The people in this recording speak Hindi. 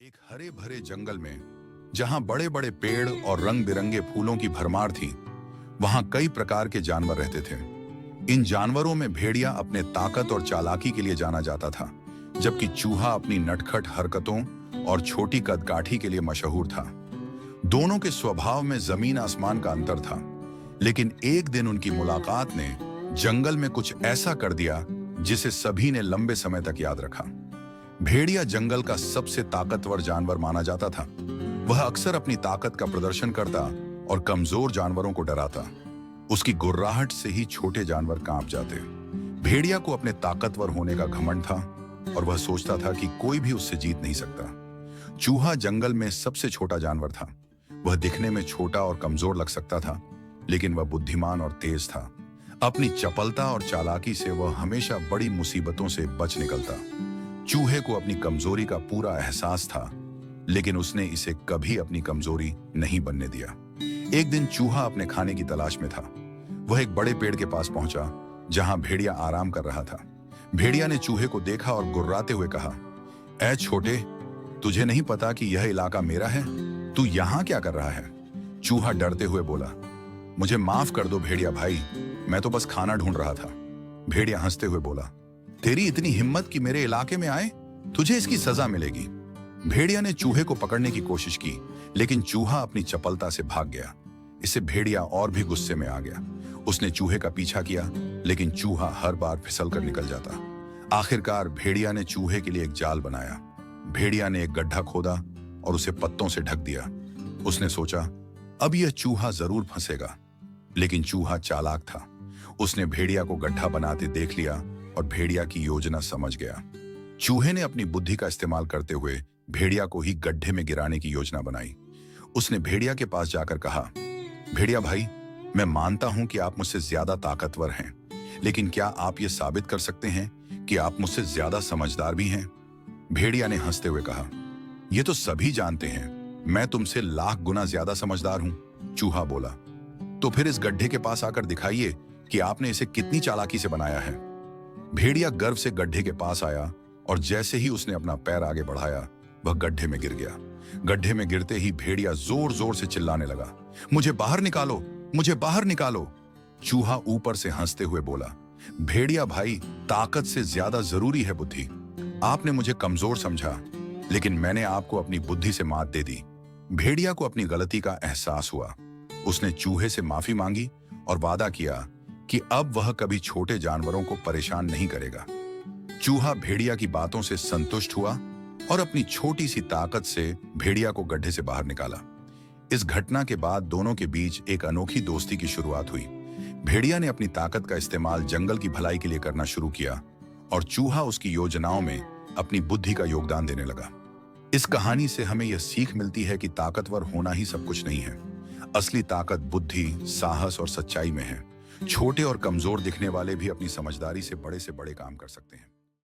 एक हरे भरे जंगल में जहां बड़े बड़े पेड़ और रंग बिरंगे फूलों की भरमार थी, वहां कई प्रकार के जानवर रहते थे। इन जानवरों में भेड़िया अपने ताकत और चालाकी के लिए जाना जाता था, जबकि चूहा अपनी नटखट हरकतों और छोटी कदकाठी के लिए मशहूर था। दोनों के स्वभाव में जमीन आसमान का अंतर था, लेकिन एक दिन उनकी मुलाकात ने जंगल में कुछ ऐसा कर दिया जिसे सभी ने लंबे समय तक याद रखा। भेड़िया जंगल का सबसे ताकतवर जानवर माना जाता था। वह अक्सर अपनी ताकत का प्रदर्शन करता और कमजोर जानवरों को डराता। उसकी गुर्राहट से ही छोटे जानवर कांप जाते। भेड़िया को अपने ताकतवर होने का घमंड था और वह सोचता था कि कोई भी उससे जीत नहीं सकता। चूहा जंगल में सबसे छोटा जानवर था। वह दिखने में छोटा और कमजोर लग सकता था, लेकिन वह बुद्धिमान और तेज था। अपनी चपलता और चालाकी से वह हमेशा बड़ी मुसीबतों से बच निकलता। चूहे को अपनी कमजोरी का पूरा एहसास था, लेकिन उसने इसे कभी अपनी कमजोरी नहीं बनने दिया। एक दिन चूहा अपने खाने की तलाश में था। वह एक बड़े पेड़ के पास पहुंचा जहां भेड़िया आराम कर रहा था। भेड़िया ने चूहे को देखा और गुर्राते हुए कहा, ऐ छोटे, तुझे नहीं पता कि यह इलाका मेरा है? तू यहां क्या कर रहा है? चूहा डरते हुए बोला, मुझे माफ कर दो भेड़िया भाई, मैं तो बस खाना ढूंढ रहा था। भेड़िया हंसते हुए बोला, तेरी इतनी हिम्मत कि मेरे इलाके में आए? तुझे इसकी सजा मिलेगी। भेड़िया ने चूहे को पकड़ने की कोशिश की, लेकिन चूहा अपनी चपलता से भाग गया। इससे भेड़िया और भी गुस्से में आ गया। उसने चूहे का पीछा किया, लेकिन चूहा हर बार फिसल कर निकल जाता। आखिरकार भेड़िया ने चूहे के लिए एक जाल बनाया। भेड़िया ने एक गड्ढा खोदा और उसे पत्तों से ढक दिया। उसने सोचा, अब यह चूहा जरूर फंसेगा, लेकिन चूहा चालाक था। उसने भेड़िया को गड्ढा बनाते देख लिया और भेड़िया की योजना समझ गया। चूहे ने अपनी बुद्धि का इस्तेमाल करते हुए भेड़िया को ही गड्ढे में गिराने की योजना बनाई। उसने भेड़िया के पास जाकर कहा, भेड़िया भाई, मैं मानता हूं कि आप मुझसे ज्यादा ताकतवर हैं, लेकिन क्या आप यह साबित कर सकते हैं कि आप मुझसे ज्यादा समझदार भी हैं? भेड़िया ने हंसते हुए कहा, यह तो सभी जानते हैं, मैं तुमसे लाख गुना ज्यादा समझदार हूं। चूहा बोला, तो फिर इस गड्ढे के पास आकर दिखाइए कि आपने इसे कितनी चालाकी से बनाया है। भेड़िया गर्व से गड्ढे के पास आया और जैसे ही उसने अपना पैर आगे बढ़ाया, वह गड्ढे में गिर गया। गड्ढे में गिरते ही भेड़िया जोर जोर से चिल्लाने लगा, मुझे बाहर निकालो, मुझे बाहर निकालो। चूहा ऊपर से हंसते हुए बोला, भेड़िया भाई, ताकत से ज्यादा जरूरी है बुद्धि। आपने मुझे कमजोर समझा, लेकिन मैंने आपको अपनी बुद्धि से मात दे दी। भेड़िया को अपनी गलती का एहसास हुआ। उसने चूहे से माफी मांगी और वादा किया कि अब वह कभी छोटे जानवरों को परेशान नहीं करेगा। चूहा भेड़िया की बातों से संतुष्ट हुआ और अपनी छोटी सी ताकत से भेड़िया को गड्ढे से बाहर निकाला। इस घटना के बाद दोनों के बीच एक अनोखी दोस्ती की शुरुआत हुई। भेड़िया ने अपनी ताकत का इस्तेमाल जंगल की भलाई के लिए करना शुरू किया और चूहा उसकी योजनाओं में अपनी बुद्धि का योगदान देने लगा। इस कहानी से हमें यह सीख मिलती है कि ताकतवर होना ही सब कुछ नहीं है। असली ताकत बुद्धि, साहस और सच्चाई में है। छोटे और कमजोर दिखने वाले भी अपनी समझदारी से बड़े काम कर सकते हैं।